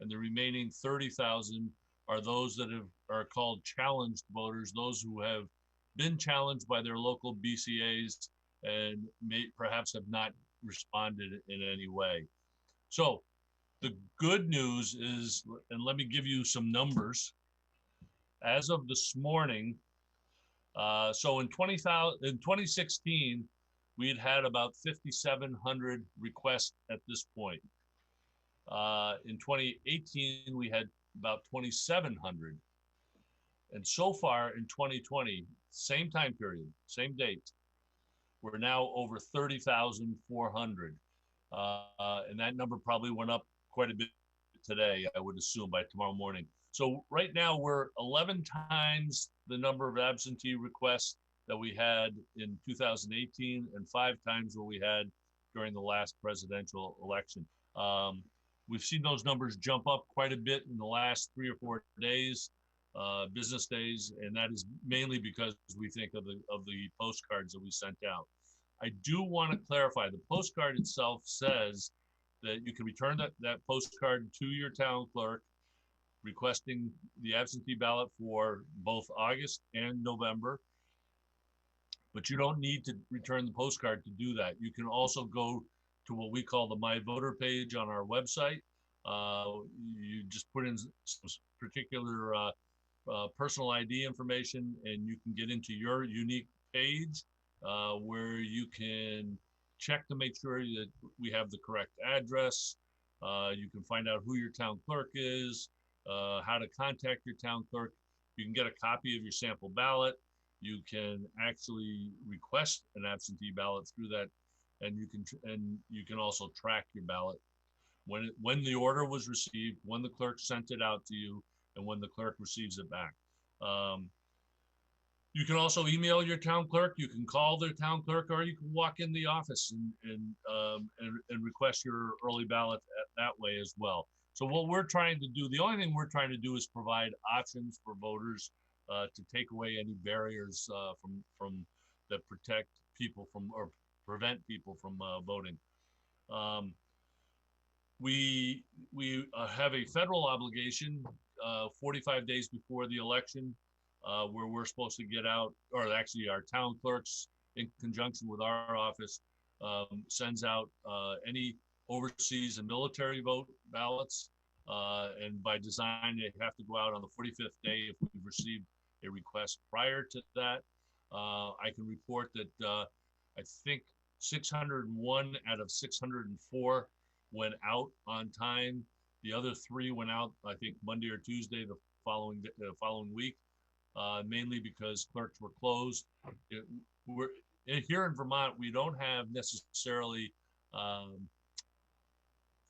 and the remaining 30,000 are those that are called challenged voters, those who have been challenged by their local BCAs and perhaps have not responded in any way. So the good news is, and let me give you some numbers. As of this morning, so in 2016, we had about 5,700 requests at this point. In 2018, we had about 2,700. And so far in 2020, same time period, same date, we're now over 30,400. And that number probably went up quite a bit today, I would assume, by tomorrow morning. So right now we're 11 times the number of absentee requests that we had in 2018 and 5 times what we had during the last presidential election. We've seen those numbers jump up quite a bit in the last 3 or 4 days, business days, and that is mainly because we think of the postcards that we sent out. I do want to clarify, the postcard itself says that you can return that postcard to your town clerk requesting the absentee ballot for both August and November, but you don't need to return the postcard to do that. You can also go to what we call the My Voter page on our website. You just put in some particular personal ID information and you can get into your unique page where you can check to make sure that we have the correct address. You can find out who your town clerk is, how to contact your town clerk. You can get a copy of your sample ballot. You can actually request an absentee ballot through that, and you can also track your ballot when the order was received, when the clerk sent it out to you, and when the clerk receives it back. You can also email your town clerk. You can call their town clerk, or you can walk in the office and request your early ballot that way as well. So what we're trying to do, the only thing we're trying to do is provide options for voters to take away any barriers from that protect people from or prevent people from voting. We have a federal obligation 45 days before the election where we're supposed to get out, or actually our town clerks in conjunction with our office sends out any overseas and military vote ballots. And by design, they have to go out on the 45th day if we've received a request prior to that. I can report that I think 601 out of 604 went out on time. The other 3 went out, I think, Monday or Tuesday the following week, mainly because clerks were closed. Here in Vermont, we don't have necessarily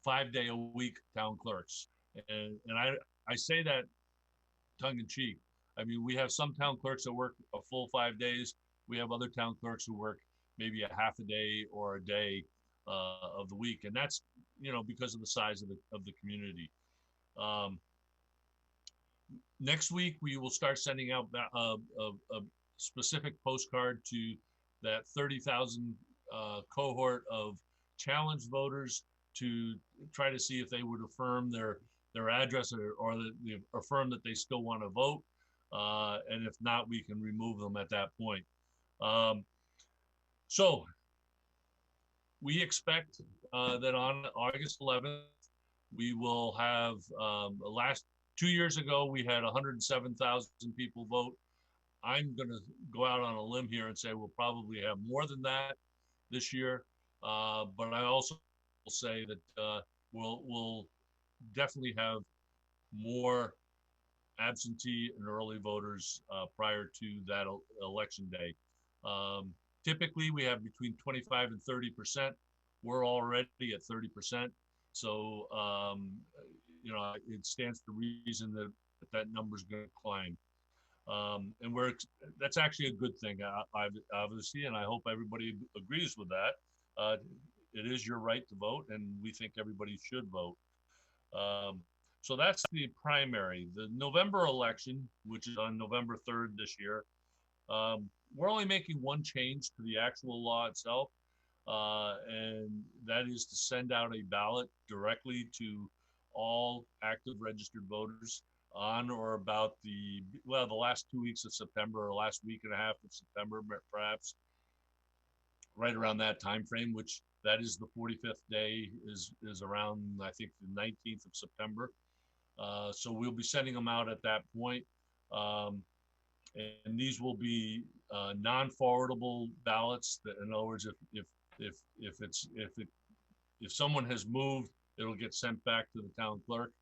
5-day-a-week town clerks. And I say that tongue in cheek. I mean, we have some town clerks that work a full 5 days. We have other town clerks who work maybe a half a day or a day of the week. And that's, because of the size of the community. Next week, we will start sending out a specific postcard to that 30,000 cohort of challenged voters to try to see if they would affirm their address or affirm that they still want to vote. And if not, we can remove them at that point. So we expect that on August 11th, we will have, last 2 years ago, we had 107,000 people vote. I'm going to go out on a limb here and say we'll probably have more than that this year. But I also will say that we'll definitely have more absentee and early voters prior to that election day. Typically, we have between 25 and 30%. We're already at 30%. So, it stands to reason that number is going to climb. And that's actually a good thing, obviously, and I hope everybody agrees with that. It is your right to vote, and we think everybody should vote. So that's the primary. The November election, which is on November 3rd this year, we're only making one change to the actual law itself, and that is to send out a ballot directly to all active registered voters on or about the last 2 weeks of September, or last week and a half of September, perhaps right around that time frame, which that is the 45th day, is around, I think, the 19th of September. So we'll be sending them out at that point. And these will be non-forwardable ballots. In other words, if someone has moved, it'll get sent back to the town clerk.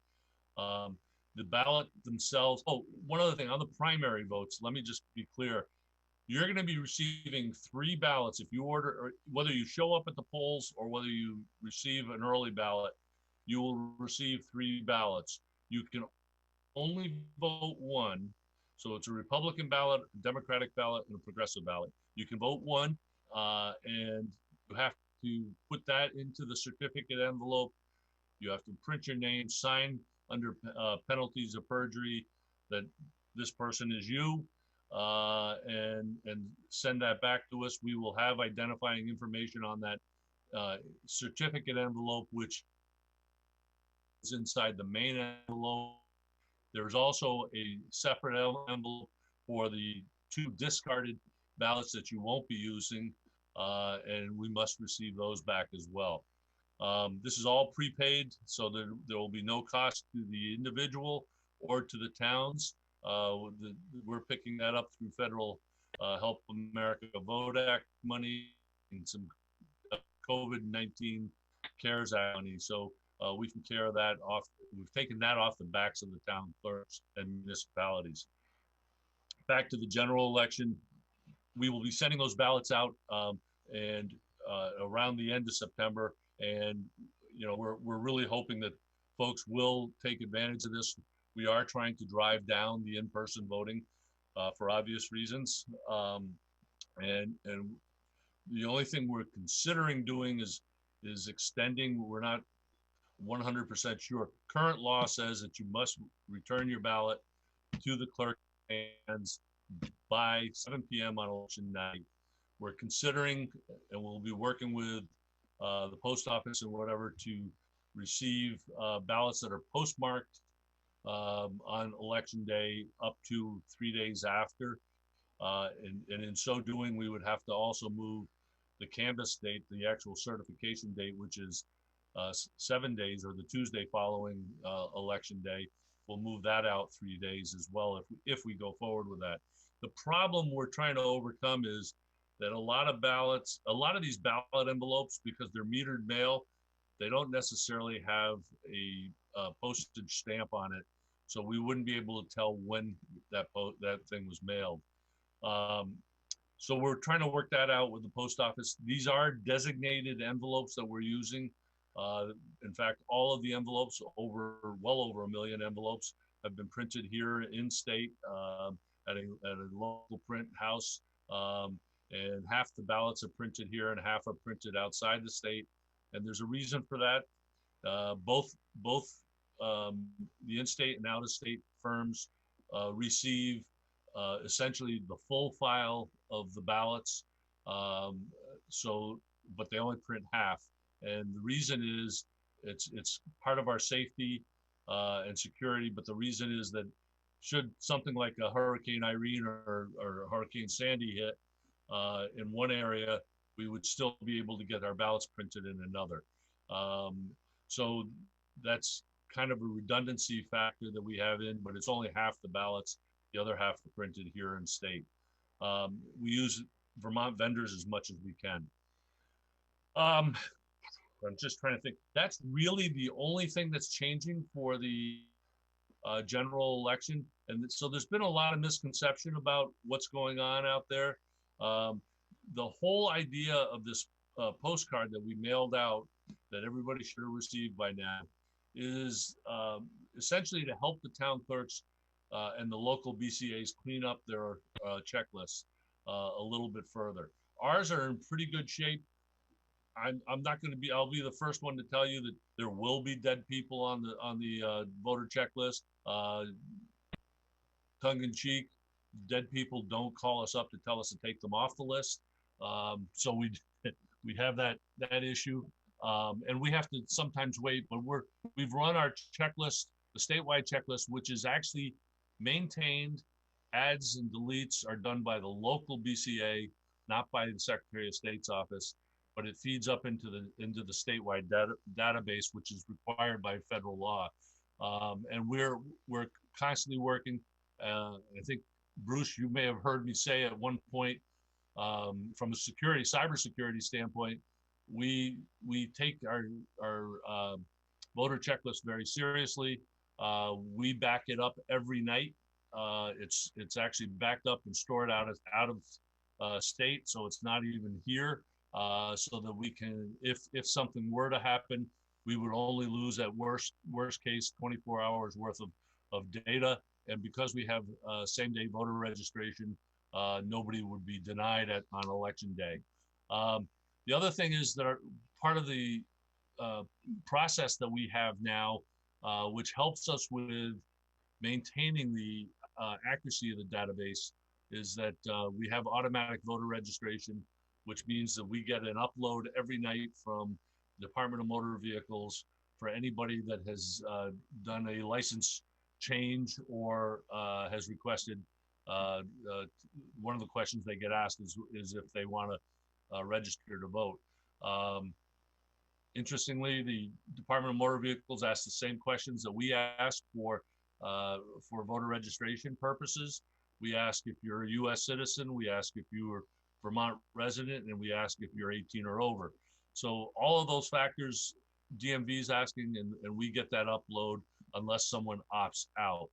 The ballot themselves. Oh, one other thing on the primary votes. Let me just be clear. You're going to be receiving 3 ballots if you order, or whether you show up at the polls or whether you receive an early ballot, you will receive 3 ballots. You can only vote one. So it's a Republican ballot, a Democratic ballot, and a progressive ballot. You can vote one, and you have to put that into the certificate envelope. You have to print your name, sign under penalties of perjury that this person is you, and send that back to us. We will have identifying information on that certificate envelope, which is inside the main envelope. There's also a separate envelope for the 2 discarded ballots that you won't be using, and we must receive those back as well. This is all prepaid, so there will be no cost to the individual or to the towns. We're picking that up through federal Help America Vote Act money and some COVID-19 CARES Act money. So we can care of that off. We've taken that off the backs of the town clerks and municipalities. Back to the general election, we will be sending those ballots out and around the end of September. And we're really hoping that folks will take advantage of this. We are trying to drive down the in-person voting for obvious reasons. And the only thing we're considering doing is extending. We're not 100% sure. Current law says that you must return your ballot to the clerk's hands by 7 p.m. on election night. We're considering, and we'll be working with the post office and whatever to receive ballots that are postmarked on election day up to 3 days after. And in so doing, we would have to also move the canvass date, the actual certification date, which is 7 days, or the Tuesday following election day. We'll move that out 3 days as well if we go forward with that. The problem we're trying to overcome is that a lot of these ballot envelopes, because they're metered mail, they don't necessarily have a postage stamp on it. So we wouldn't be able to tell when that thing was mailed. So we're trying to work that out with the post office. These are designated envelopes that we're using. In fact, all of the envelopes, well over 1 million envelopes, have been printed here in state at a local print house. And half the ballots are printed here and half are printed outside the state. And there's a reason for that. Both the in-state and out-of-state firms receive essentially the full file of the ballots. But they only print half. And the reason is it's part of our safety and security. But the reason is that should something like a Hurricane Irene or Hurricane Sandy hit in one area, we would still be able to get our ballots printed in another. So that's kind of a redundancy factor that we have in, but it's only half the ballots. The other half are printed here in state. We use Vermont vendors as much as we can. I'm just trying to think. That's really the only thing that's changing for the general election. And so there's been a lot of misconception about what's going on out there. The whole idea of this postcard that we mailed out that everybody should have received by now is essentially to help the town clerks and the local BCAs clean up their checklists a little bit further. Ours are in pretty good shape. I'm not going to be. I'll be the first one to tell you that there will be dead people on the voter checklist. Tongue in cheek, dead people don't call us up to tell us to take them off the list. So we have that issue. And we have to sometimes wait, but we've run our checklist, the statewide checklist, which is actually maintained. Adds and deletes are done by the local BCA, not by the Secretary of State's office, but it feeds up into the statewide database, which is required by federal law. And we're constantly working. I think, Bruce, you may have heard me say at one point, from a cybersecurity standpoint, we take our voter checklist very seriously. We back it up every night. It's actually backed up and stored out of state, so it's not even here. So that we can, if something were to happen, we would only lose at worst case 24 hours worth of data. And because we have same day voter registration, nobody would be denied on election day. The other thing is that part of the process that we have now, which helps us with maintaining the accuracy of the database, is that we have automatic voter registration, which means that we get an upload every night from Department of Motor Vehicles for anybody that has done a license change or has requested. One of the questions they get asked is if they want to register to vote. Interestingly, the Department of Motor Vehicles asks the same questions that we ask for voter registration purposes. We ask if you're a U.S. citizen, we ask if you're Vermont resident, and we ask if you're 18 or over. So all of those factors, DMV is asking, and we get that upload unless someone opts out.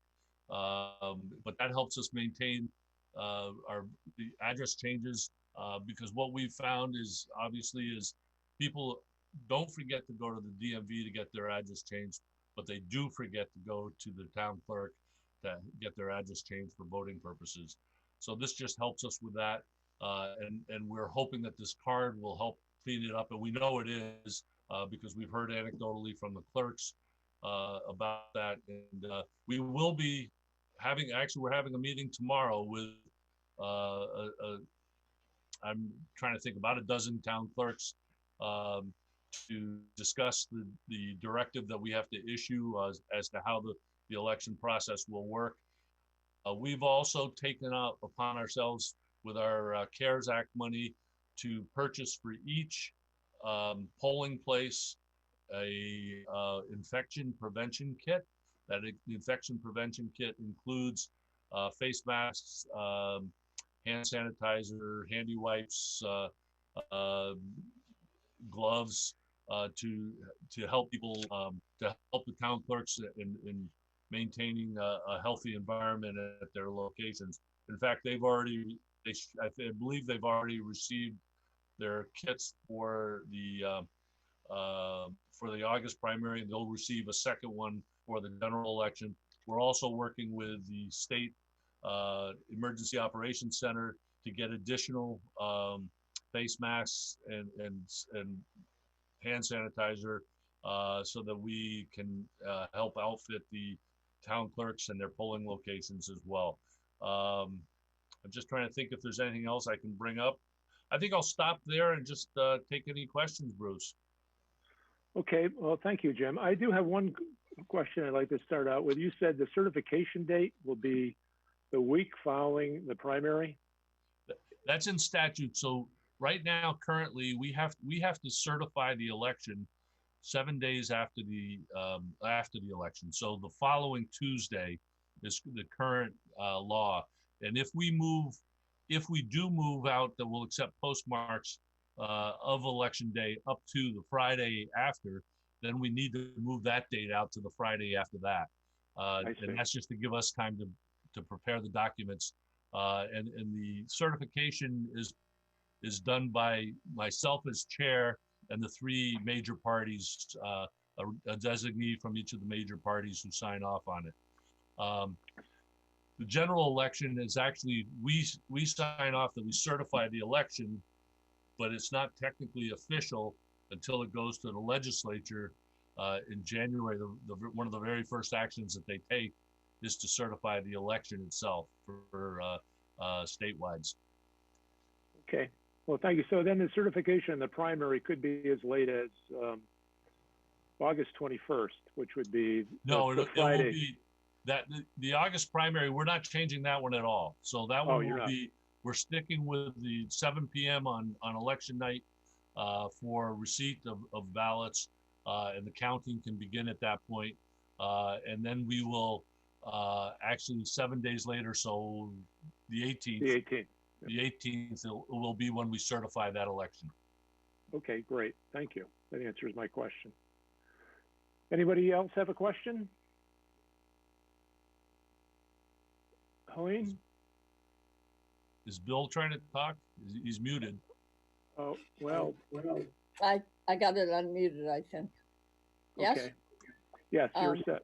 But that helps us maintain the address changes, because what we've found is people don't forget to go to the DMV to get their address changed, but they do forget to go to the town clerk to get their address changed for voting purposes. So this just helps us with that. And we're hoping that this card will help clean it up. And we know it is, because we've heard anecdotally from the clerks about that. And we will be we're having a meeting tomorrow with, I'm trying to think, about a dozen town clerks to discuss the directive that we have to issue as to how the election process will work. We've also taken up upon ourselves with our CARES Act money to purchase for each polling place a infection prevention kit. That infection prevention kit includes face masks, hand sanitizer, handy wipes, gloves, to help people, to help the town clerks in maintaining a healthy environment at their locations. In fact, I believe they've already received their kits for the August primary, and they'll receive a second one for the general election. We're also working with the state emergency operations center to get additional face masks and hand sanitizer, so that we can help outfit the town clerks and their polling locations as well. I'm just trying to think if there's anything else I can bring up. I think I'll stop there and just take any questions, Bruce. Okay, well, thank you, Jim. I do have one question I'd like to start out with. You said the certification date will be the week following the primary? That's in statute. So right now, currently, we have to certify the election 7 days after the election. So the following Tuesday is the current law. And if we do move out, that will accept postmarks of election day up to the Friday after, then we need to move that date out to the Friday after that. And that's just to give us time to prepare the documents. And the certification is done by myself as chair and the three major parties, a designee from each of the major parties who sign off on it. The general election is actually, we sign off that we certify the election, but it's not technically official until it goes to the legislature in January. One of the very first actions that they take is to certify the election itself for statewide. Okay, Well, thank you. So then the certification in the primary could be as late as August 21st, which would be No, the it will Friday. be that the August primary, we're not changing that one at all. So that Oh, one you're will not. be, we're sticking with the 7 p.m. on election night for receipt of ballots, and the counting can begin at that point. And then we will actually 7 days later, so the 18th, The 18th. the 18th will be when we certify that election. Okay, great. Thank you. That answers my question. Anybody else have a question? Helene? Is Bill trying to talk? He's muted. Oh, well. I got it unmuted, I think. Yes? Okay. Yes, you're set.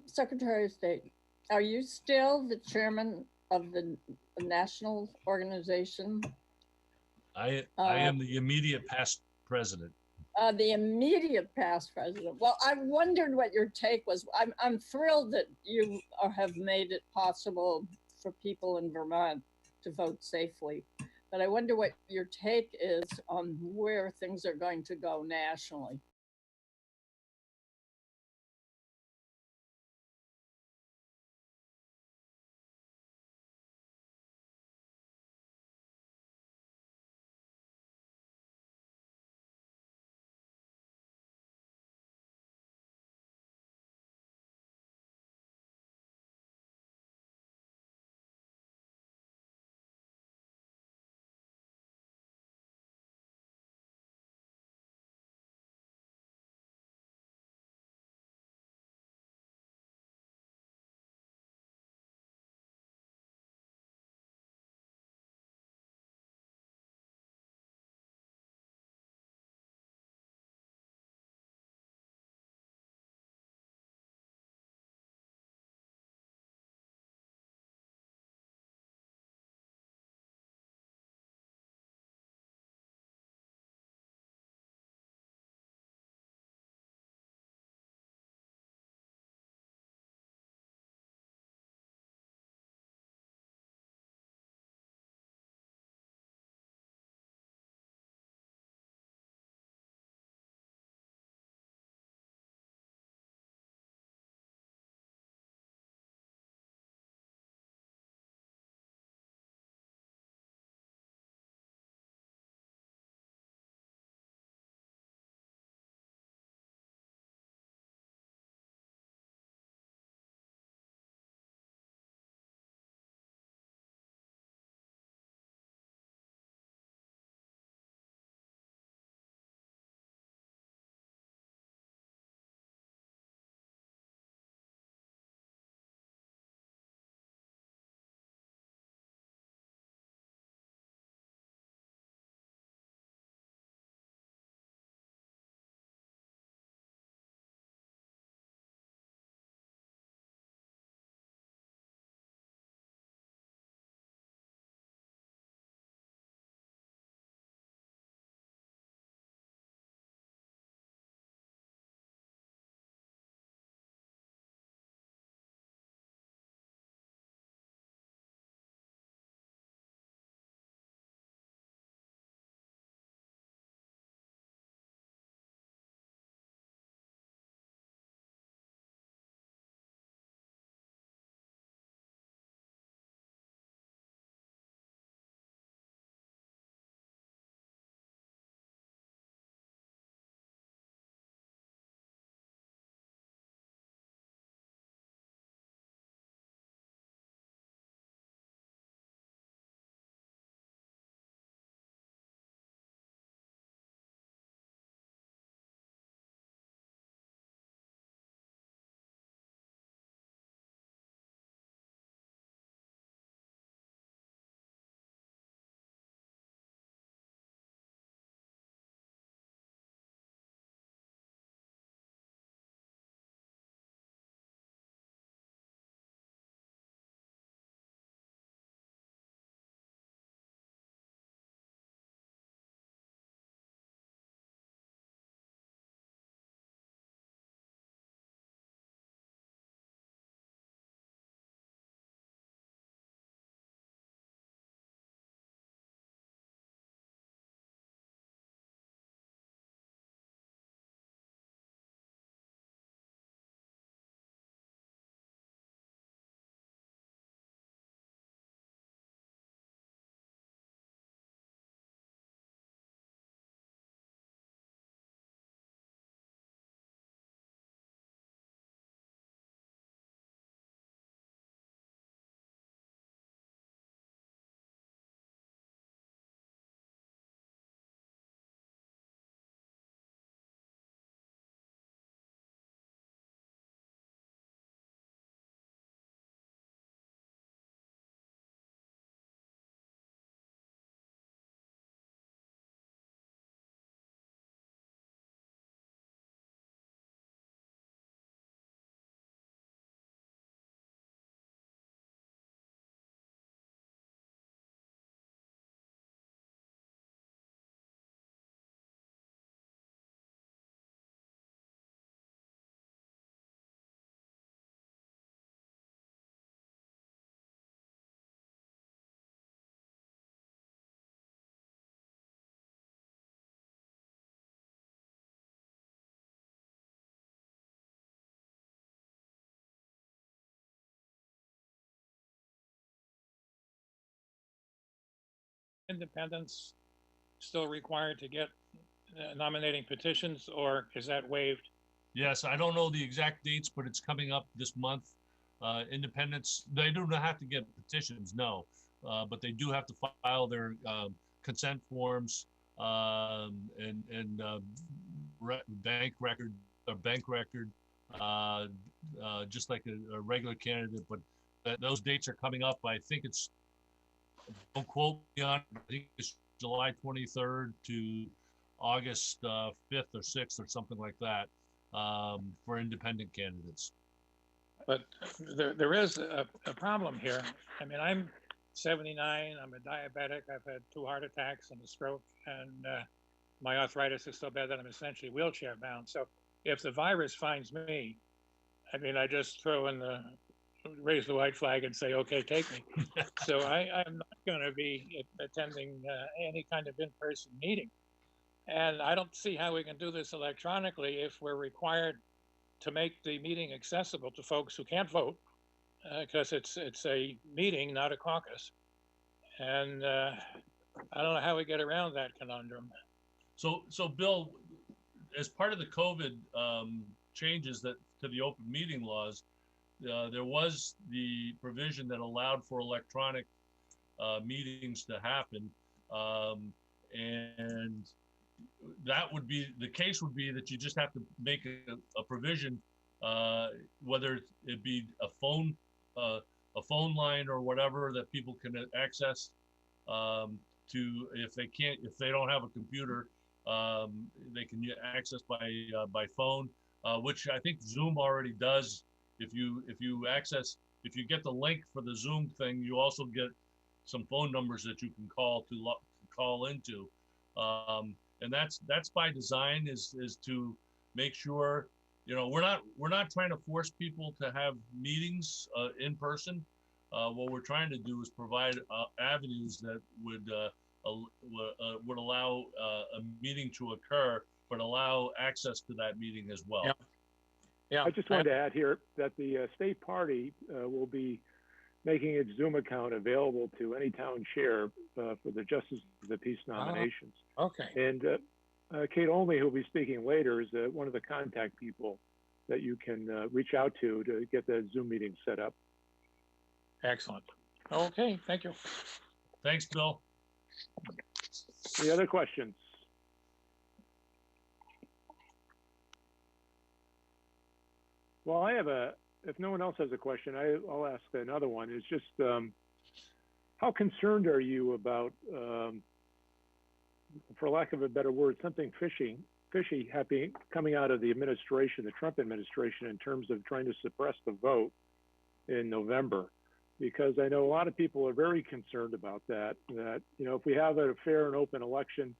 Secretary of State, are you still the chairman of the national organization? I am the immediate past president. The immediate past president. Well, I wondered what your take was. I'm thrilled that you have made it possible for people in Vermont to vote safely. But I wonder what your take is on where things are going to go nationally. independents still required to get nominating petitions, or is that waived? Yes, I don't know the exact dates, but it's coming up this month. Independents, they do not have to get petitions, no, but they do have to file their consent forms and bank record just like a regular candidate. But those dates are coming up. I think it's, don't quote me on, I think it's July 23rd to August 5th or 6th or something like that for independent candidates. But there is a problem here. I mean, I'm 79, I'm a diabetic, I've had 2 heart attacks and a stroke, and my arthritis is so bad that I'm essentially wheelchair bound. So if the virus finds me, I mean, I just raise the white flag and say, okay, take me. So I'm not going to be attending any kind of in-person meeting. And I don't see how we can do this electronically if we're required to make the meeting accessible to folks who can't vote, because it's a meeting, not a caucus. And I don't know how we get around that conundrum. So Bill, as part of the COVID changes to the open meeting laws, there was the provision that allowed for electronic meetings to happen, and that would be the case. Would be that you just have to make a provision, whether it be a phone line or whatever that people can access. If they don't have a computer, they can access by phone, which I think Zoom already does. If you get the link for the Zoom thing, you also get some phone numbers that you can call into. And that's by design, is to make sure, we're not trying to force people to have meetings in person. What we're trying to do is provide avenues that would allow a meeting to occur, but allow access to that meeting as well. Yeah. Yeah. I just wanted to add here that the state party will be making its Zoom account available to any town chair for the Justice of the Peace nominations. Okay. And Kate Olney, who'll be speaking later, is one of the contact people that you can reach out to get the Zoom meeting set up. Excellent. Okay, thank you. Thanks, Bill. Any other questions? Well, I have if no one else has a question, I'll ask another one. It's just, how concerned are you about, for lack of a better word, something fishy coming out of the administration, the Trump administration, in terms of trying to suppress the vote in November? Because I know a lot of people are very concerned about that, if we have a fair and open election,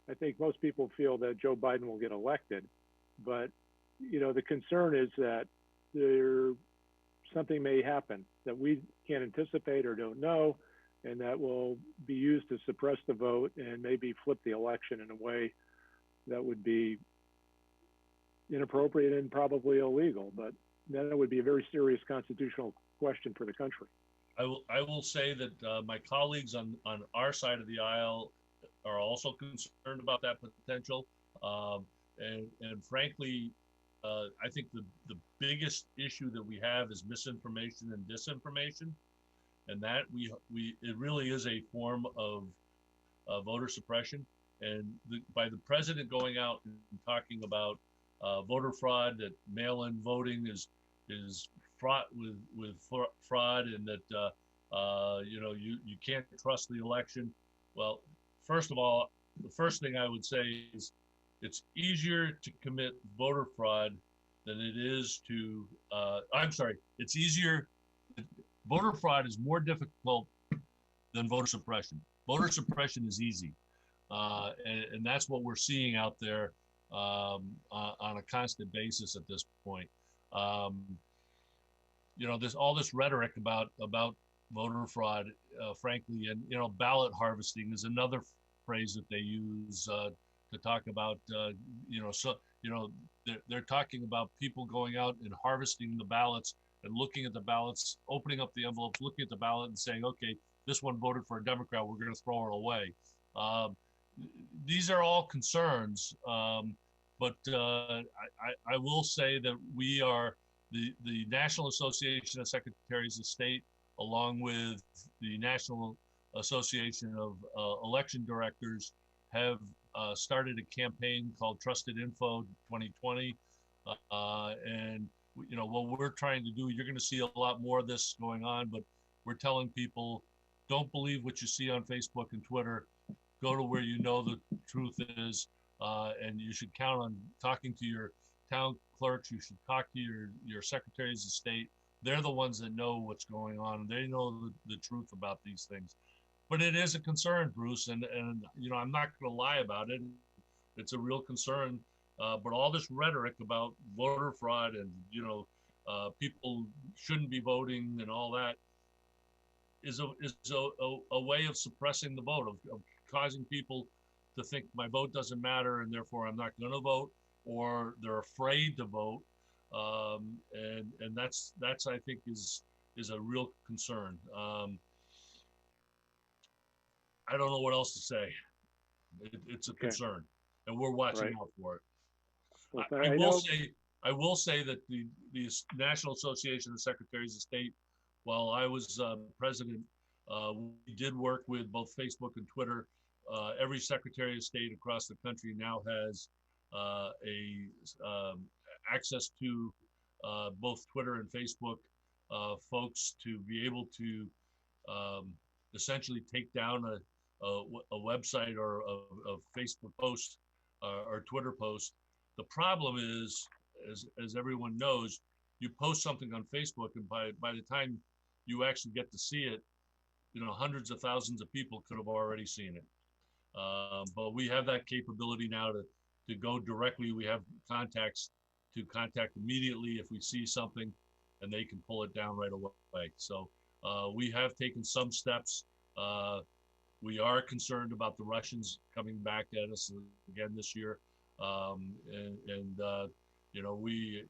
I think most people feel that Joe Biden will get elected. But, the concern is that something may happen that we can't anticipate or don't know, and that will be used to suppress the vote and maybe flip the election in a way that would be inappropriate and probably illegal. But then it would be a very serious constitutional question for the country. I will say that my colleagues on our side of the aisle are also concerned about that potential. And frankly, I think the biggest issue that we have is misinformation and disinformation, and that it really is a form of voter suppression. And by the president going out and talking about voter fraud, that mail-in voting is fraught with fraud, and that you can't trust the election. Well, first of all, the first thing I would say is it's easier to commit voter fraud than it is to, it's easier. Voter fraud is more difficult than voter suppression. Voter suppression is easy. And that's what we're seeing out there on a constant basis at this point. All this rhetoric about voter fraud, frankly, and ballot harvesting is another phrase that they use to talk about. They're talking about people going out and harvesting the ballots and looking at the ballots, opening up the envelopes, looking at the ballot and saying, okay, this one voted for a Democrat, we're going to throw her away. These are all concerns, but I will say that we are the National Association of Secretaries of State, along with the National Association of Election Directors, have started a campaign called Trusted Info 2020, and what we're trying to do. You're going to see a lot more of this going on, but we're telling people, don't believe what you see on Facebook and Twitter. Go to where you know the truth is, and you should count on talking to your town clerks. You should talk to your secretaries of state. They're the ones that know what's going on. They know the truth about these things. But it is a concern, Bruce, and I'm not going to lie about it. It's a real concern. But all this rhetoric about voter fraud and people shouldn't be voting and all that is a way of suppressing the vote, of causing people to think my vote doesn't matter and therefore I'm not going to vote, or they're afraid to vote, and that's I think is a real concern. I don't know what else to say. It's a concern, and we're watching out for it. Well, I will say that the National Association of Secretaries of State, while I was president, we did work with both Facebook and Twitter. Every Secretary of State across the country now has access to both Twitter and Facebook folks to be able to essentially take down a website or a Facebook post or Twitter post. The problem is, as everyone knows, you post something on Facebook, and by the time you actually get to see it, hundreds of thousands of people could have already seen it. But we have that capability now to go directly. We have contacts to contact immediately if we see something, and they can pull it down right away. So we have taken some steps. We are concerned about the Russians coming back at us again this year. We,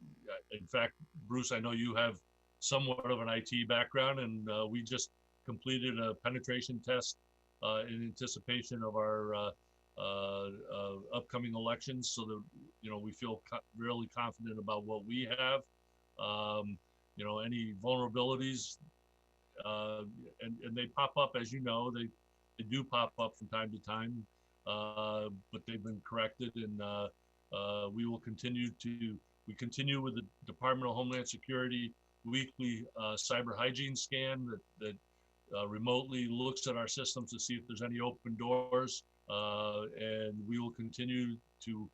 in fact, Bruce, I know you have somewhat of an IT background, and we just completed a penetration test in anticipation of our upcoming elections, so that we feel really confident about what we have. Any vulnerabilities, and they pop up, as you know, they do pop up from time to time, but they've been corrected, and we will continue with the Department of Homeland Security weekly cyber hygiene scan that remotely looks at our systems to see if there's any open doors, and we will continue to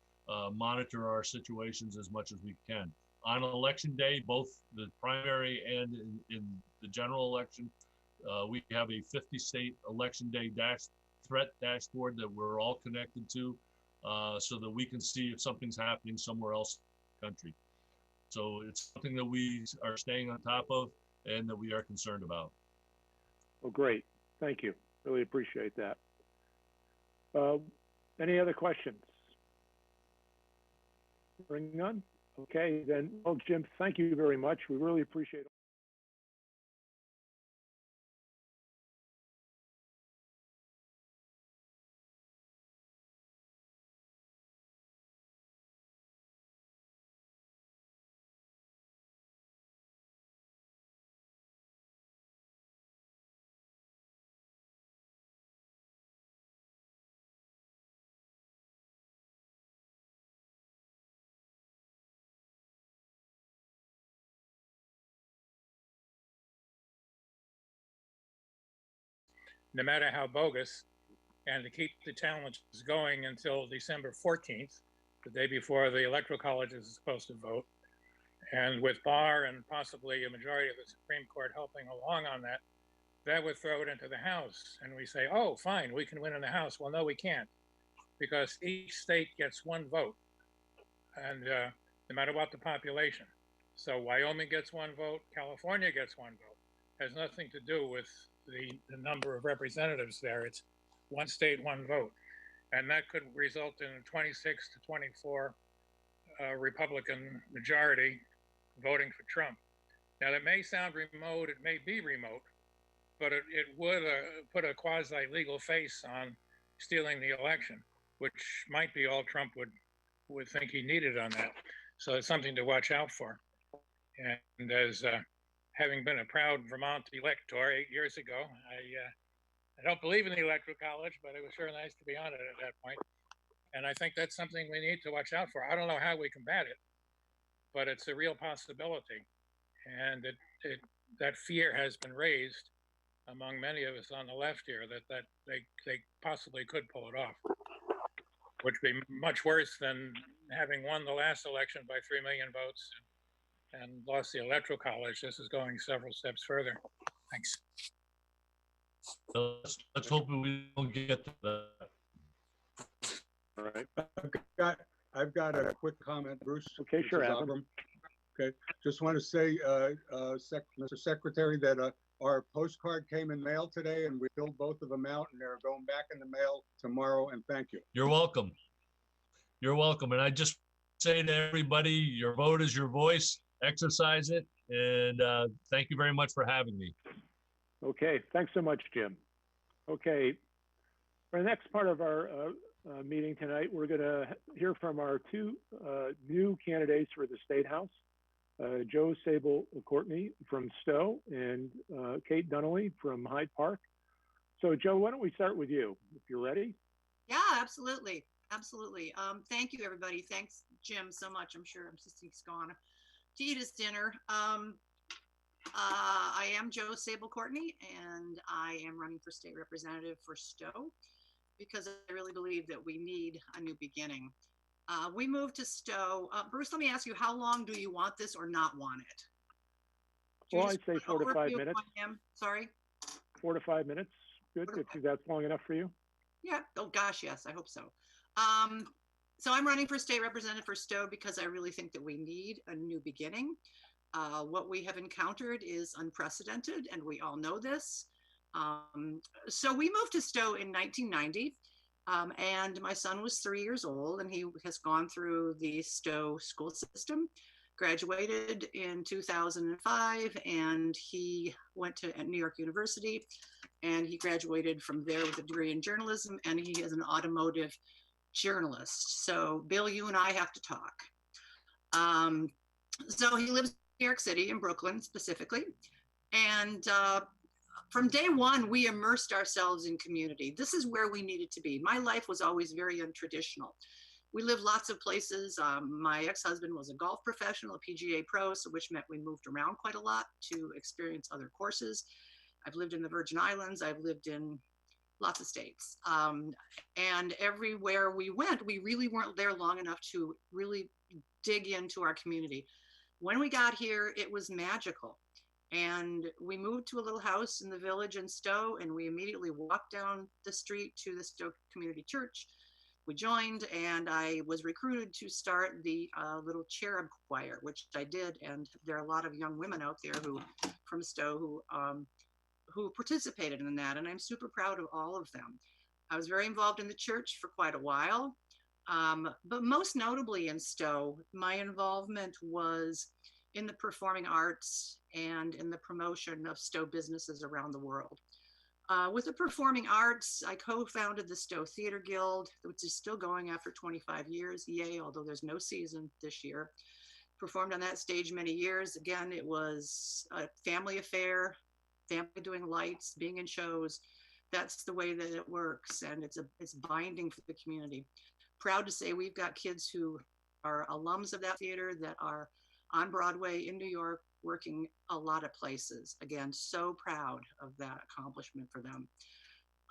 monitor our situations as much as we can. On election day, both the primary and in the general election, we have a 50-state election day threat dashboard that we're all connected to, so that we can see if something's happening somewhere else in the country. So it's something that we are staying on top of and that we are concerned about. Well, great. Thank you. Really appreciate that. Any other questions? Hearing none? Okay, then, well, Jim, thank you very much. We really appreciate it. No matter how bogus, and to keep the challenges going until December 14th, the day before the Electoral College is supposed to vote. And with Barr and possibly a majority of the Supreme Court helping along on that, that would throw it into the House. And we say, oh, fine, we can win in the House. Well, no, we can't, because each state gets one vote, and no matter what the population. So Wyoming gets one vote, California gets one vote. Has nothing to do with the number of representatives there. It's one state, one vote. And that could result in a 26 to 24 Republican majority voting for Trump. Now, it may sound remote, it may be remote, but it would put a quasi-legal face on stealing the election, which might be all Trump would think he needed on that. So it's something to watch out for. And as having been a proud Vermont elector 8 years ago, I don't believe in the Electoral College, but it was sure nice to be on it at that point. And I think that's something we need to watch out for. I don't know how we combat it, but it's a real possibility. And that fear has been raised among many of us on the left here that they possibly could pull it off, which would be much worse than having won the last election by 3 million votes and lost the Electoral College. This is going several steps further. Thanks. Let's hope we don't get to that. All right. I've got a quick comment, Bruce. Okay, sure, Adam. Abram. Okay, just want to say, Mr. Secretary, that our postcard came in mail today, and we filled both of them out, and they're going back in the mail tomorrow. And thank you. You're welcome. You're welcome. And I just say to everybody, your vote is your voice. Exercise it. And thank you very much for having me. Okay, thanks so much, Jim. Okay, for the next part of our meeting tonight, we're going to hear from our two new candidates for the State House, Joe Sabel Courtney from Stowe and Kate Donnally from Hyde Park. So Joe, why don't we start with you, if you're ready? Yeah, absolutely. Absolutely. Thank you, everybody. Thanks, Jim, so much. I'm sure he's gone to eat his dinner. I am Joe Sabel Courtney, and I am running for state representative for Stowe because I really believe that we need a new beginning. We moved to Stowe. Bruce, let me ask you, how long do you want this or not want it? Well, I'd say 4 to 5 minutes. Sorry? 4 to 5 minutes. Good, if that's long enough for you. Yeah. Oh, gosh, yes, I hope so. So I'm running for state representative for Stowe because I really think that we need a new beginning. What we have encountered is unprecedented, and we all know this. So we moved to Stowe in 1990, and my son was 3 years old, and he has gone through the Stowe school system, graduated in 2005, and he went to New York University, and he graduated from there with a degree in journalism, and he is an automotive journalist. So Bill, you and I have to talk. So he lives in New York City, in Brooklyn specifically. And from day one, we immersed ourselves in community. This is where we needed to be. My life was always very untraditional. We lived lots of places. My ex-husband was a golf professional, a PGA pro, so which meant we moved around quite a lot to experience other courses. I've lived in the Virgin Islands. I've lived in lots of states. And everywhere we went, we really weren't there long enough to really dig into our community. When we got here, it was magical. And we moved to a little house in the village in Stowe, and we immediately walked down the street to the Stowe Community Church. We joined, and I was recruited to start the little cherub choir, which I did. And there are a lot of young women out there from Stowe who participated in that, and I'm super proud of all of them. I was very involved in the church for quite a while, but most notably in Stowe, my involvement was in the performing arts and in the promotion of Stowe businesses around the world. With the performing arts, I co-founded the Stowe Theater Guild, which is still going after 25 years, yay, although there's no season this year. Performed on that stage many years. Again, it was a family affair, family doing lights, being in shows. That's the way that it works, and it's binding for the community. Proud to say we've got kids who are alums of that theater that are on Broadway in New York, working a lot of places. Again, so proud of that accomplishment for them.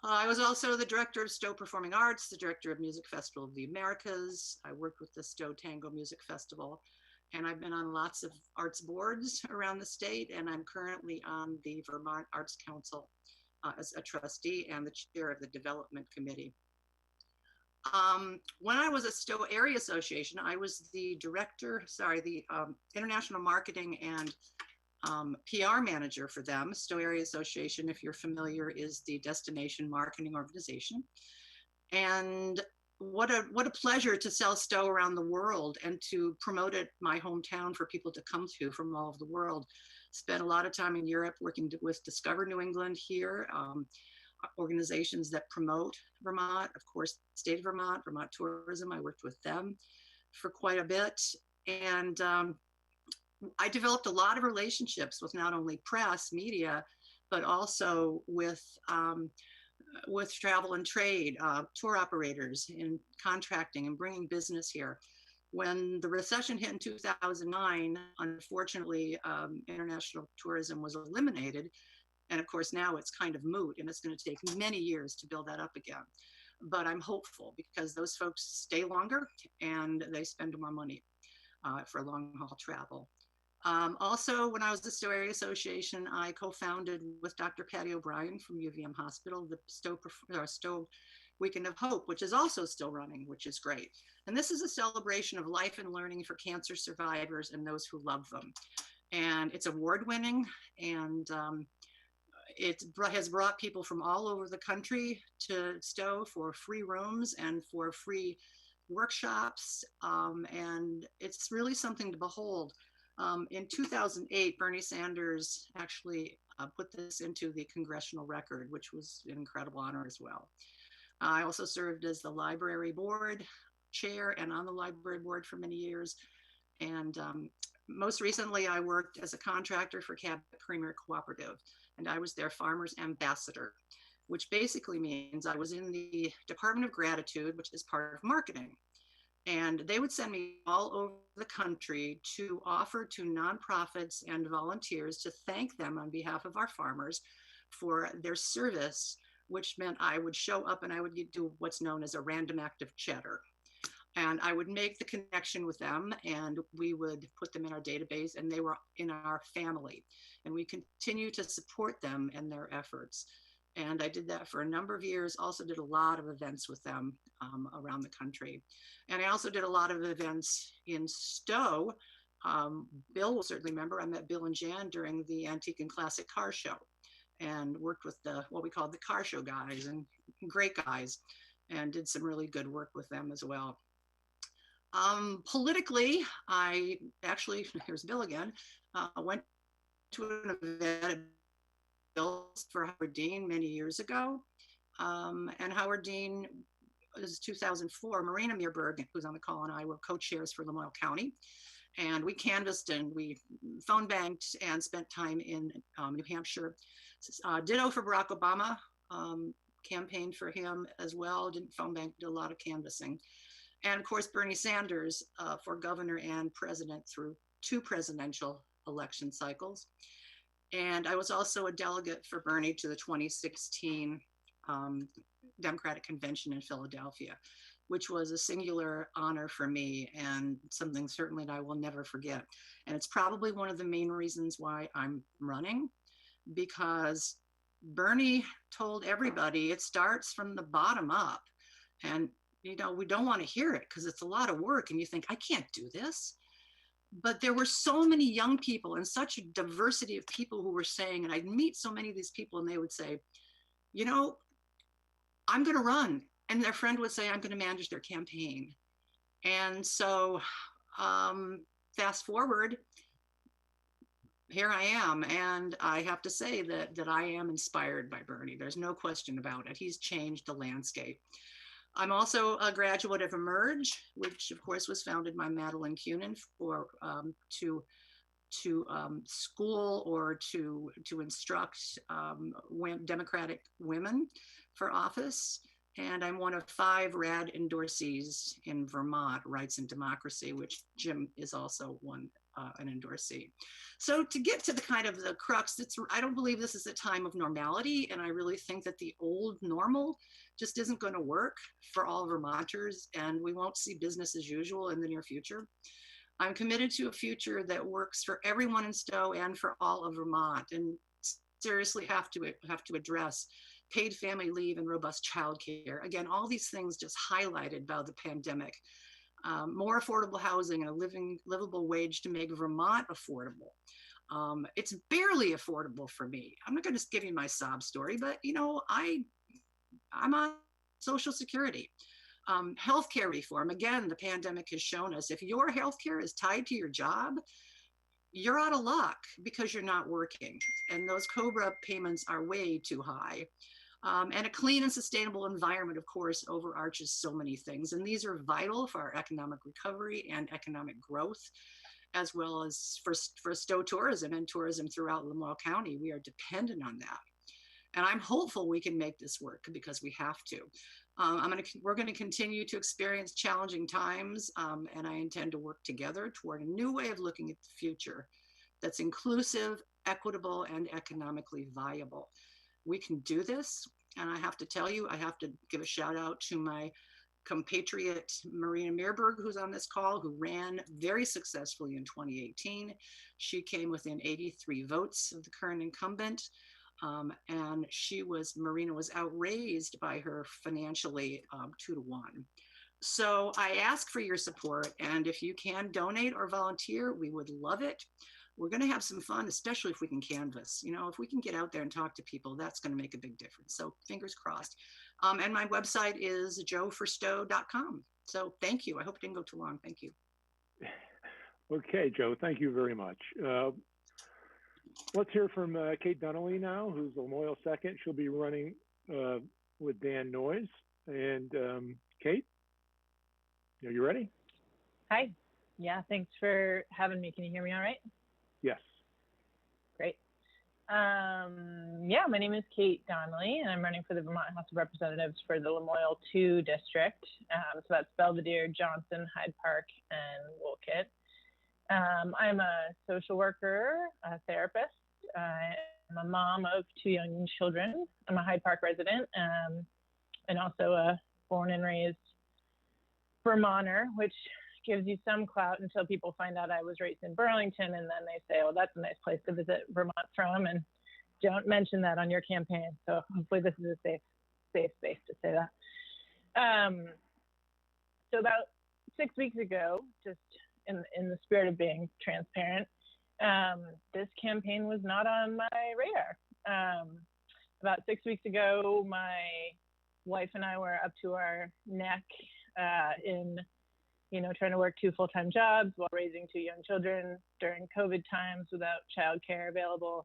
I was also the director of Stowe Performing Arts, the director of Music Festival of the Americas. I worked with the Stowe Tango Music Festival, and I've been on lots of arts boards around the state, and I'm currently on the Vermont Arts Council as a trustee and the chair of the Development Committee. When I was at Stowe Area Association, I was the international marketing and PR manager for them. Stowe Area Association, if you're familiar, is the destination marketing organization. And what a pleasure to sell Stowe around the world and to promote it, my hometown, for people to come to from all over the world. Spent a lot of time in Europe working with Discover New England here, organizations that promote Vermont, of course, state of Vermont, Vermont Tourism. I worked with them for quite a bit. And I developed a lot of relationships with not only press, media, but also with travel and trade, tour operators in contracting and bringing business here. When the recession hit in 2009, unfortunately, international tourism was eliminated. And of course, now it's kind of moot, and it's going to take many years to build that up again. But I'm hopeful because those folks stay longer and they spend more money for long haul travel. Also, when I was the Stowe Area Association, I co-founded with Dr. Patty O'Brien from UVM Hospital, the Stowe Weekend of Hope, which is also still running, which is great. And this is a celebration of life and learning for cancer survivors and those who love them. And it's award-winning, and it has brought people from all over the country to Stowe for free rooms and for free workshops. And it's really something to behold. In 2008, Bernie Sanders actually put this into the congressional record, which was an incredible honor as well. I also served as the library board chair and on the library board for many years. And most recently, I worked as a contractor for Cabot Creamery Cooperative, and I was their farmer's ambassador, which basically means I was in the Department of Gratitude, which is part of marketing. And they would send me all over the country to offer to nonprofits and volunteers to thank them on behalf of our farmers for their service, which meant I would show up and I would do what's known as a random act of cheddar. And I would make the connection with them, and we would put them in our database, and they were in our family. And we continue to support them in their efforts. And I did that for a number of years, also did a lot of events with them around the country. And I also did a lot of events in Stowe. Bill will certainly remember, I met Bill and Jan during the Antique and Classic Car Show and worked with what we called the car show guys, and great guys, and did some really good work with them as well. Politically, I actually, here's Bill again, went to an event at Bill's for Howard Dean many years ago. And Howard Dean is 2004, Marina Meerberg, who's on the call, and I were co-chairs for Lamoille County. And we canvassed and we phone banked and spent time in New Hampshire. Ditto for Barack Obama, campaigned for him as well, didn't phone bank, did a lot of canvassing. And of course, Bernie Sanders for governor and president through 2 presidential election cycles. And I was also a delegate for Bernie to the 2016 Democratic Convention in Philadelphia, which was a singular honor for me and something certainly that I will never forget. And it's probably one of the main reasons why I'm running, because Bernie told everybody it starts from the bottom up. And, you know, we don't want to hear it because it's a lot of work and you think, I can't do this. But there were so many young people and such a diversity of people who were saying, and I'd meet so many of these people and they would say, you know, I'm going to run. And their friend would say, I'm going to manage their campaign. And so fast forward, here I am. And I have to say that I am inspired by Bernie. There's no question about it. He's changed the landscape. I'm also a graduate of Emerge, which of course was founded by Madeline Kunin for to school or to instruct Democratic women for office. And I'm one of 5 RAD endorsees in Vermont, Rights and Democracy, which Jim is also an endorsee. So to get to the kind of the crux, I don't believe this is a time of normality. And I really think that the old normal just isn't going to work for all Vermonters, and we won't see business as usual in the near future. I'm committed to a future that works for everyone in Stowe and for all of Vermont, and seriously have to address paid family leave and robust childcare. Again, all these things just highlighted by the pandemic. More affordable housing and a livable wage to make Vermont affordable. It's barely affordable for me. I'm not going to give you my sob story, but you know, I'm on Social Security. Healthcare reform. Again, the pandemic has shown us if your healthcare is tied to your job, you're out of luck because you're not working. And those COBRA payments are way too high. And a clean and sustainable environment, of course, overarches so many things. And these are vital for our economic recovery and economic growth, as well as for Stowe tourism and tourism throughout Lamoille County. We are dependent on that. And I'm hopeful we can make this work because we have to. We're going to continue to experience challenging times, and I intend to work together toward a new way of looking at the future that's inclusive, equitable, and economically viable. We can do this, and I have to tell you, I have to give a shout out to my compatriot Marina Meerberg, who's on this call, who ran very successfully in 2018. She came within 83 votes of the current incumbent. And Marina was outraised by her financially 2-to-1. So I ask for your support, and if you can donate or volunteer, we would love it. We're going to have some fun, especially if we can canvass. You know, if we can get out there and talk to people, that's going to make a big difference. So fingers crossed. And my website is joeforstowe.com. So thank you. I hope it didn't go too long. Thank you. Okay, Joe, thank you very much. Let's hear from Kate Donnally now, who's Lamoille second. She'll be running with Dan Noyes. And Kate, are you ready? Hi. Yeah, thanks for having me. Can you hear me all right? Yes. Great. Yeah, my name is Kate Donnally, and I'm running for the Vermont House of Representatives for the Lamoille 2 district. So that's Belvidere, Johnson, Hyde Park, and Wolcott. I'm a social worker, a therapist. I'm a mom of 2 young children. I'm a Hyde Park resident, and also a born and raised Vermonter, which gives you some clout until people find out I was raised in Burlington, and then they say, oh, that's a nice place to visit Vermont from, and don't mention that on your campaign. So hopefully this is a safe space to say that. So about 6 weeks ago, just in the spirit of being transparent, this campaign was not on my radar. About 6 weeks ago, my wife and I were up to our neck in trying to work 2 full-time jobs while raising 2 young children during COVID times without childcare available.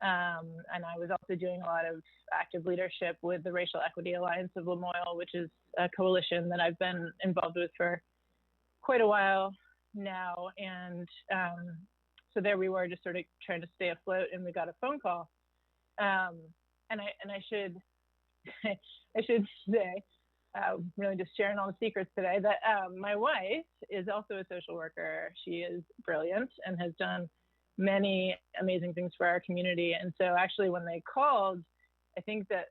And I was also doing a lot of active leadership with the Racial Equity Alliance of Lamoille, which is a coalition that I've been involved with for quite a while now. And so there we were, just sort of trying to stay afloat, and we got a phone call. And I should I should say, really just sharing all the secrets today, that my wife is also a social worker. She is brilliant and has done many amazing things for our community. And so actually when they called, I think the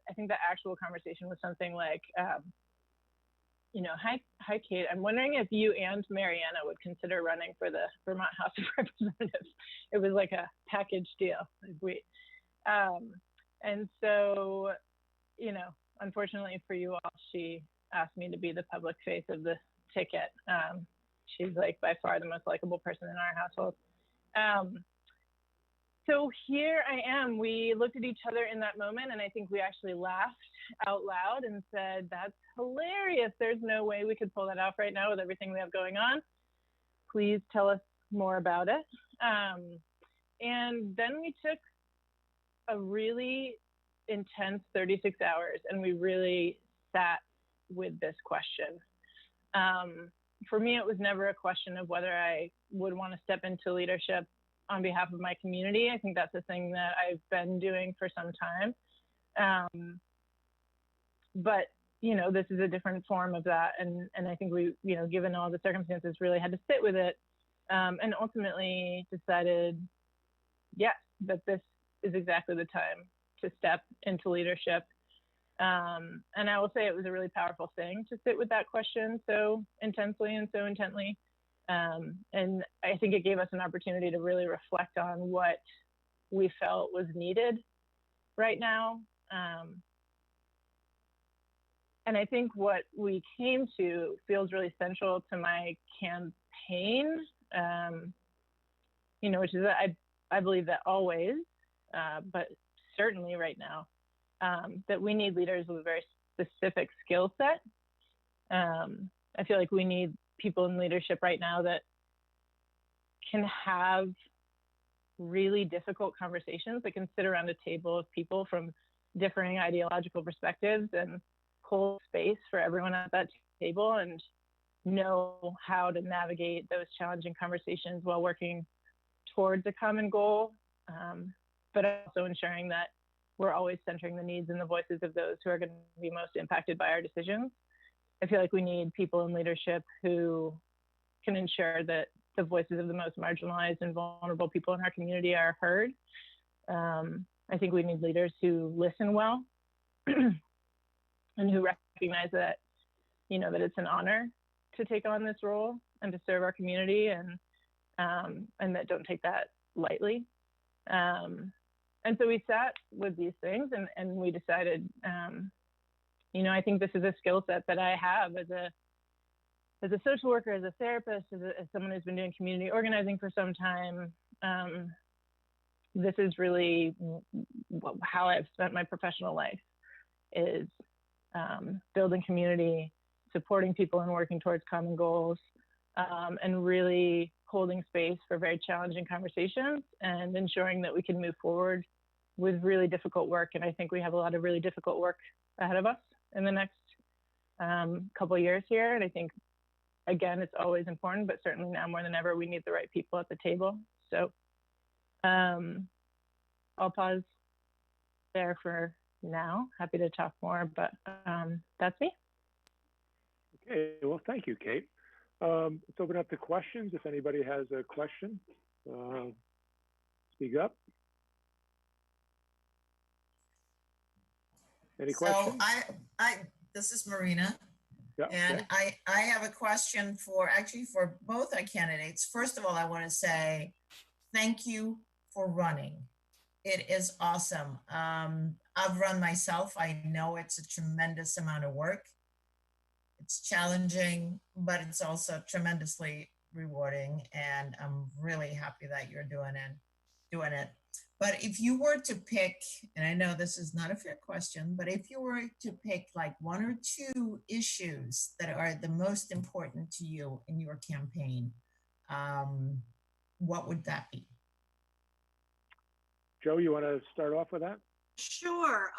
actual conversation was something like, hi Kate, I'm wondering if you and Mariana would consider running for the Vermont House of Representatives. It was like a package deal. And so, unfortunately for you all, she asked me to be the public face of the ticket. She's like by far the most likable person in our household. So here I am. We looked at each other in that moment, and I think we actually laughed out loud and said, that's hilarious. There's no way we could pull that off right now with everything we have going on. Please tell us more about it. And then we took a really intense 36 hours, and we really sat with this question. For me, it was never a question of whether I would want to step into leadership on behalf of my community. I think that's a thing that I've been doing for some time. But, this is a different form of that. And I think we, given all the circumstances, really had to sit with it, and ultimately decided, yes, that this is exactly the time to step into leadership. And I will say it was a really powerful thing to sit with that question so intensely and so intently. And I think it gave us an opportunity to really reflect on what we felt was needed right now. And I think what we came to feels really central to my campaign, which is that I believe that always, but certainly right now, that we need leaders with a very specific skill set. I feel like we need people in leadership right now that can have really difficult conversations that can sit around a table of people from differing ideological perspectives and hold space for everyone at that table and know how to navigate those challenging conversations while working towards a common goal, but also ensuring that we're always centering the needs and the voices of those who are going to be most impacted by our decisions. I feel like we need people in leadership who can ensure that the voices of the most marginalized and vulnerable people in our community are heard. I think we need leaders who listen well and who recognize that, that it's an honor to take on this role and to serve our community, and that don't take that lightly. And so we sat with these things and we decided, I think this is a skill set that I have as a social worker, as a therapist, as someone who's been doing community organizing for some time. This is really how I've spent my professional life, is building community, supporting people and working towards common goals, and really holding space for very challenging conversations and ensuring that we can move forward with really difficult work. And I think we have a lot of really difficult work ahead of us in the next couple of years here. And I think, again, it's always important, but certainly now more than ever, we need the right people at the table. So I'll pause there for now. Happy to talk more, but that's me. Okay, well, thank you, Kate. Let's open up to questions. If anybody has a question, speak up. Any questions? So this is Marina. Yeah, and yeah. I have a question for both our candidates. First of all, I want to say thank you for running. It is awesome. I've run myself. I know it's a tremendous amount of work. It's challenging, but it's also tremendously rewarding. And I'm really happy that you're doing it. But if you were to pick, and I know this is not a fair question, but if you were to pick like one or two issues that are the most important to you in your campaign, what would that be? Joe, you want to start off with that? Sure.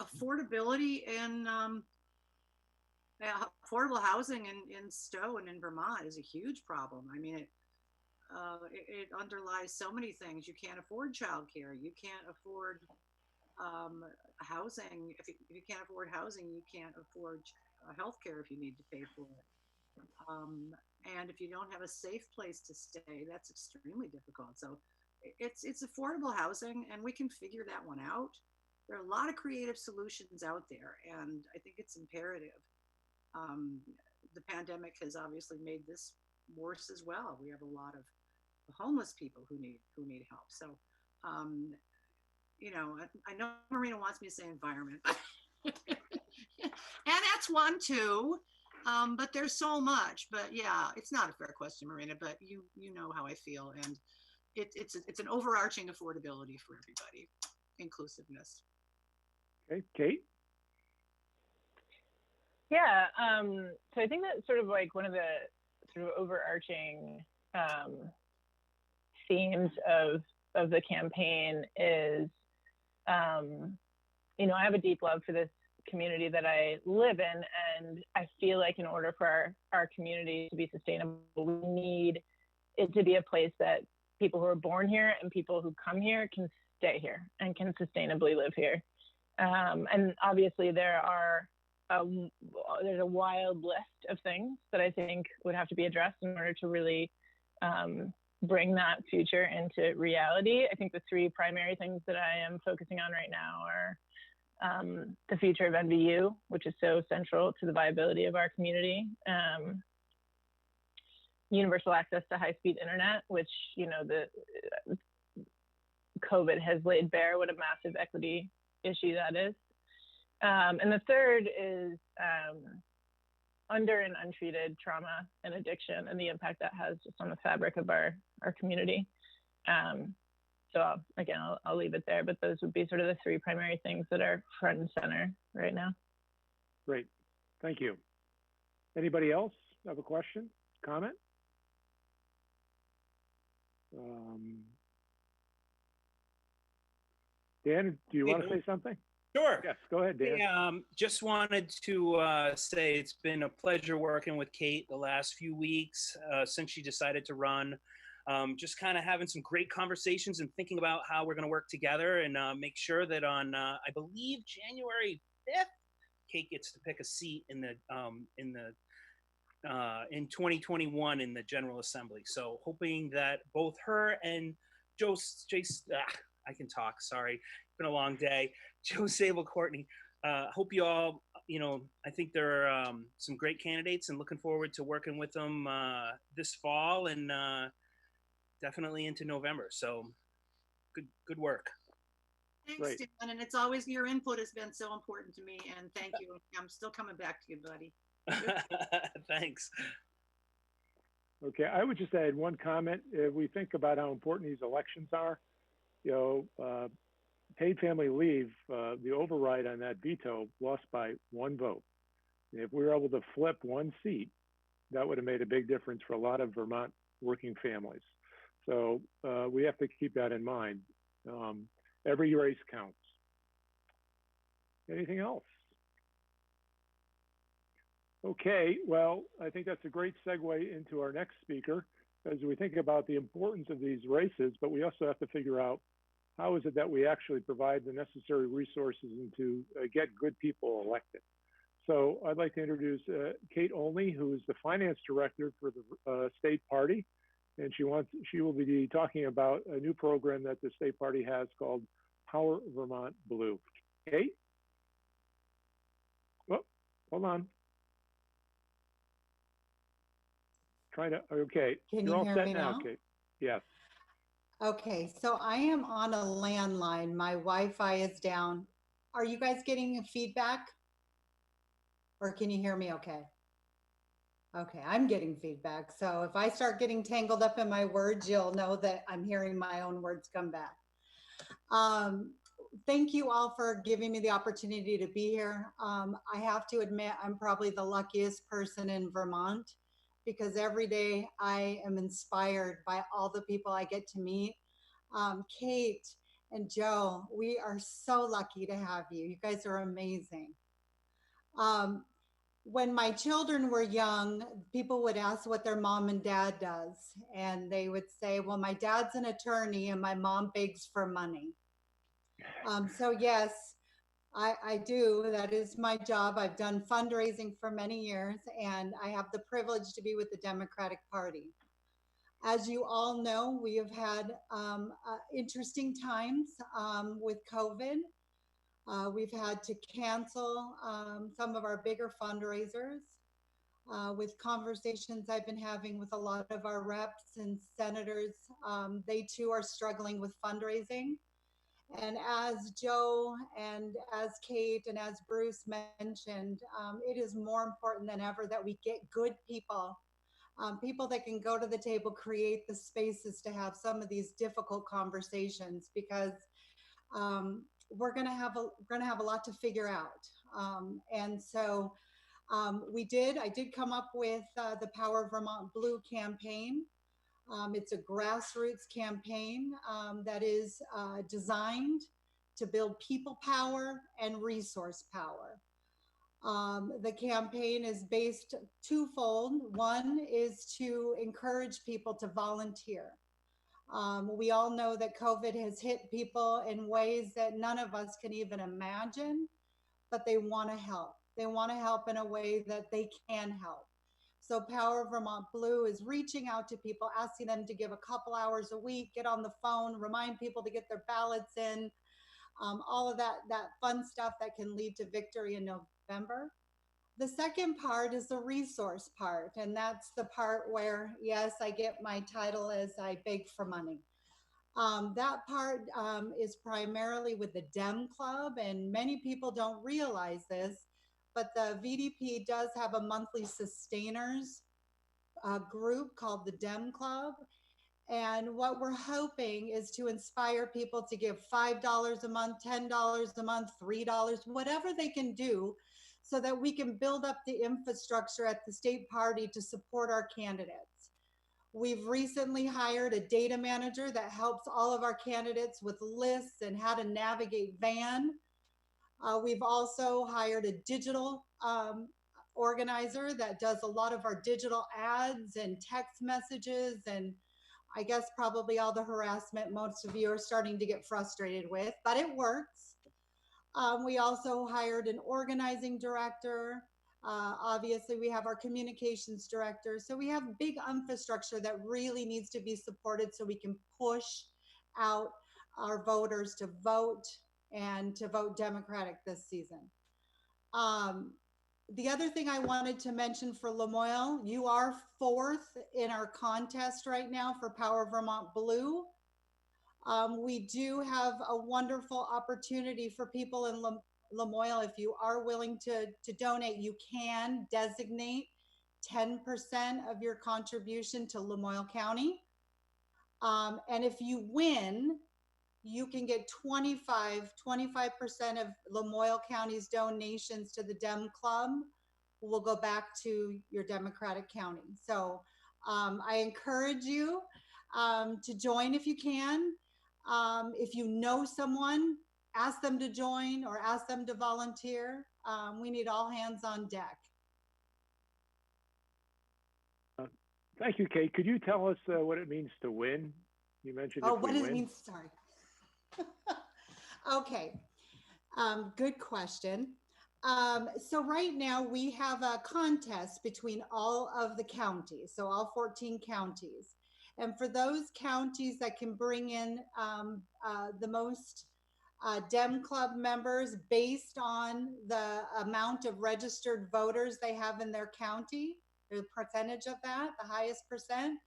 Affordability and affordable housing in Stowe and in Vermont is a huge problem. I mean, it underlies so many things. You can't afford childcare. You can't afford housing. If you can't afford housing, you can't afford healthcare if you need to pay for it. And if you don't have a safe place to stay, that's extremely difficult. So it's affordable housing, and we can figure that one out. There are a lot of creative solutions out there, and I think it's imperative. The pandemic has obviously made this worse as well. We have a lot of homeless people who need help. So, I know Marina wants me to say environment, and that's one too. But there's so much. But yeah, it's not a fair question, Marina. But you know how I feel, and it's an overarching affordability for everybody, inclusiveness. Okay, Kate. Yeah, so I think that's sort of like one of the sort of overarching themes of the campaign is, I have a deep love for this community that I live in, and I feel like in order for our community to be sustainable, we need it to be a place that people who are born here and people who come here can stay here and can sustainably live here. And obviously there's a wild list of things that I think would have to be addressed in order to really bring that future into reality. I think the three primary things that I am focusing on right now are the future of NVU, which is so central to the viability of our community. Universal access to high-speed internet, which, the COVID has laid bare what a massive equity issue that is. And the third is under and untreated trauma and addiction and the impact that has just on the fabric of our community. So I'll leave it there, but those would be sort of the three primary things that are front and center right now. Great, thank you. Anybody else have a question, comment? Dan, do you Hey, want to Bill. say something? Sure. Yes, go ahead, Dan. Hey, just wanted to say it's been a pleasure working with Kate the last few weeks since she decided to run. Just kind of having some great conversations and thinking about how we're going to work together and make sure that on, I believe, January 5th, Kate gets to pick a seat in 2021 in the General Assembly. So hoping that both her and I can talk, sorry. It's been a long day. Sabel Courtney, hope you all, I think there are some great candidates and looking forward to working with them this fall and definitely into November. So good work. Thanks, Great. Dan, and it's always your input has been so important to me, and thank you. I'm still coming back to you, buddy. Thanks. Okay, I would just add one comment. If we think about how important these elections are, paid family leave, the override on that veto lost by one vote. If we were able to flip one seat, that would have made a big difference for a lot of Vermont working families. So we have to keep that in mind. Every race counts. Anything else? Okay, well, I think that's a great segue into our next speaker as we think about the importance of these races, but we also have to figure out how is it that we actually provide the necessary resources and to get good people elected. So I'd like to introduce Kate Olney, who is the finance director for the state party. And she will be talking about a new program that the state party has called Power Vermont Blue. Kate? Oh, hold on. Okay. Can You're you all hear set me now, now? Kate. Yes. Okay, so I am on a landline. My Wi-Fi is down. Are you guys getting feedback? Or can you hear me okay? Okay, I'm getting feedback. So if I start getting tangled up in my words, you'll know that I'm hearing my own words come back. Thank you all for giving me the opportunity to be here. I have to admit, I'm probably the luckiest person in Vermont because every day I am inspired by all the people I get to meet. Kate and Joe, we are so lucky to have you. You guys are amazing. When my children were young, people would ask what their mom and dad does. And they would say, well, my dad's an attorney and my mom begs for money. So yes, I do. That is my job. I've done fundraising for many years, and I have the privilege to be with the Democratic Party. As you all know, we have had interesting times with COVID. We've had to cancel some of our bigger fundraisers. With conversations I've been having with a lot of our reps and senators, they too are struggling with fundraising. And as Joe and as Kate and as Bruce mentioned, it is more important than ever that we get good people, people that can go to the table, create the spaces to have some of these difficult conversations, because we're going to have a lot to figure out. And so I did come up with the Power Vermont Blue campaign. It's a grassroots campaign that is designed to build people power and resource power. The campaign is based twofold. One is to encourage people to volunteer. We all know that COVID has hit people in ways that none of us can even imagine, but they want to help. They want to help in a way that they can help. So Power Vermont Blue is reaching out to people, asking them to give a couple hours a week, get on the phone, remind people to get their ballots in, all of that fun stuff that can lead to victory in November. The second part is the resource part, and that's the part where, yes, I get my title as I beg for money. That part is primarily with the Dem Club, and many people don't realize this, but the VDP does have a monthly sustainers group called the Dem Club. And what we're hoping is to inspire people to give $5 a month, $10 a month, $3, whatever they can do, so that we can build up the infrastructure at the state party to support our candidates. We've recently hired a data manager that helps all of our candidates with lists and how to navigate Van. We've also hired a digital organizer that does a lot of our digital ads and text messages, and I guess probably all the harassment most of you are starting to get frustrated with, but it works. We also hired an organizing director. Obviously, we have our communications director. So we have big infrastructure that really needs to be supported so we can push out our voters to vote and to vote Democratic this season. The other thing I wanted to mention for Lamoille, you are 4th in our contest right now for Power Vermont Blue. We do have a wonderful opportunity for people in Lamoille. If you are willing to donate, you can designate 10% of your contribution to Lamoille County. And if you win, you can get 25% of Lamoille County's donations to the Dem Club will go back to your Democratic county. So I encourage you to join if you can. If you know someone, ask them to join or ask them to volunteer. We need all hands on deck. Thank you, Kate. Could you tell us what it means to win? You mentioned Oh, if what we does it win. mean? Sorry. Okay, good question. So right now we have a contest between all of the counties, so all 14 counties. And for those counties that can bring in the most Dem Club members based on the amount of registered voters they have in their county, the percentage of that, the highest percent,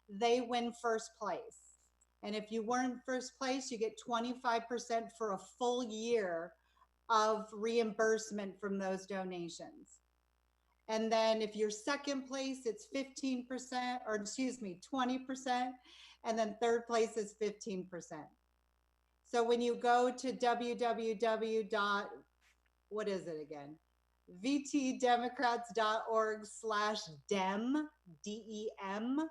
they win first place. And if you weren't first place, you get 25% for a full year of reimbursement from those donations. And then if you're second place, it's 15%, or excuse me, 20%. And then third place is 15%. So when you go to what is it again? vtdemocrats.org/dem, DEM,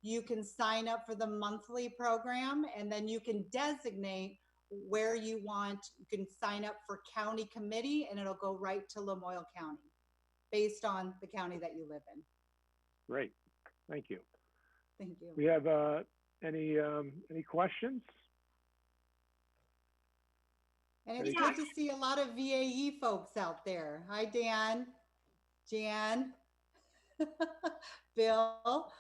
you can sign up for the monthly program, and then you can designate where you want. You can sign up for county committee, and it'll go right to Lamoille County based on the county that you live in. Great, thank you. Thank you. We have any questions? And it's good to see a lot of VAE folks out there. Hi, Dan, Jan, Bill,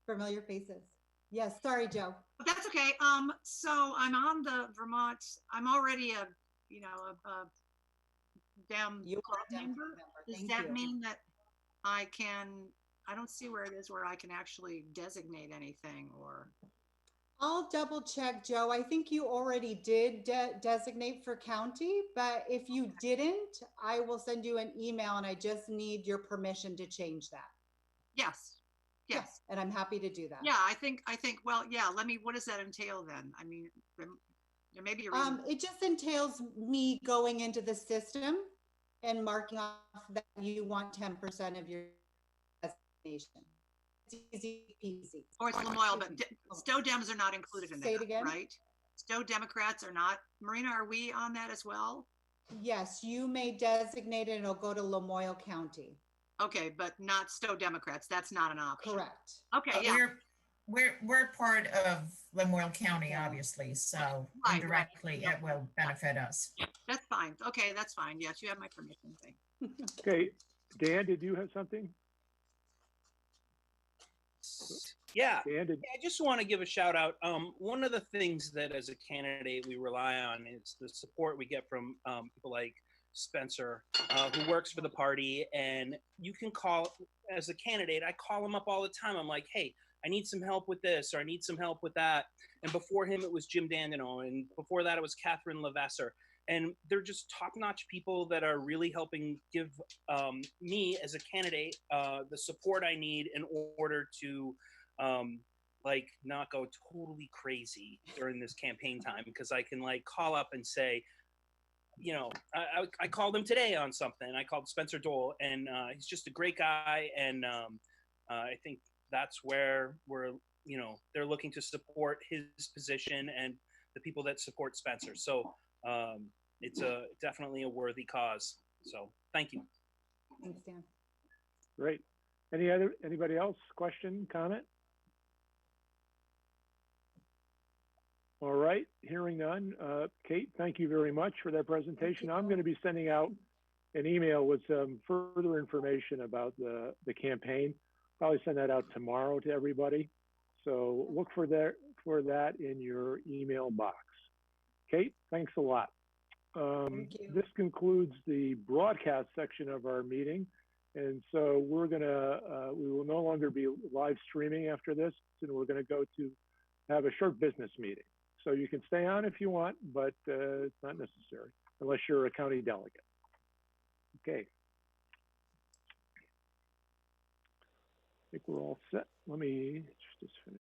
familiar faces. Yes, sorry, Joe. That's okay. So I'm on the Vermont, I'm already a Dem Club member. Does that mean that I don't see where it is where I can actually designate anything, or? I'll double check, Joe. I think you already did designate for county, but if you didn't, I will send you an email, and I just need your permission to change that. Yes. Yes. And I'm happy to do that. Yeah, I think, well, yeah, what does that entail then? I mean, there may be a reason. It just entails me going into the system and marking off that you want 10% of your designation. It's easy peasy. Or it's Lamoille, but Stowe Dems are not included in that. Say it again. Right? Stowe Democrats are not. Marina, are we on that as well? Yes, you may designate it and it'll go to Lamoille County. Okay, but not Stowe Democrats. That's not an option. Correct. Okay, yeah. We're part of Lamoille County, obviously, so indirectly it will benefit us. That's fine. Okay, that's fine. Yes, you have my permission. Thing. Okay, Dan, did you have something? Yeah, Dan, I just want to give a shout out. One of the things that as a candidate we rely on is the support we get from people like Spencer, who works for the party. And you can call, as a candidate, I call him up all the time. I'm like, hey, I need some help with this, or I need some help with that. And before him, it was Jim Dandino. And before that, it was Catherine Levesser. And they're just top-notch people that are really helping give me as a candidate the support I need in order to like not go totally crazy during this campaign time, because I can like call up and say, you know, I called him today on something. I called Spencer Dole, and he's just a great guy. And I think that's where we're, you know, they're looking to support his position and the people that support Spencer. So it's definitely a worthy cause. So thank you. Thanks, Dan. Great. Anybody else? Question, comment? All right, hearing none. Kate, thank you very much for that presentation. I'm going to be sending out an email with some further information about the campaign. Probably send that out tomorrow to everybody. So look for that in your email box. Kate, thanks a lot. Thank you. This concludes the broadcast section of our meeting. And so we will no longer be live streaming after this, and we're going to go to have a short business meeting. So you can stay on if you want, but it's not necessary unless you're a county delegate. Okay. I think we're all set. Let me just finish.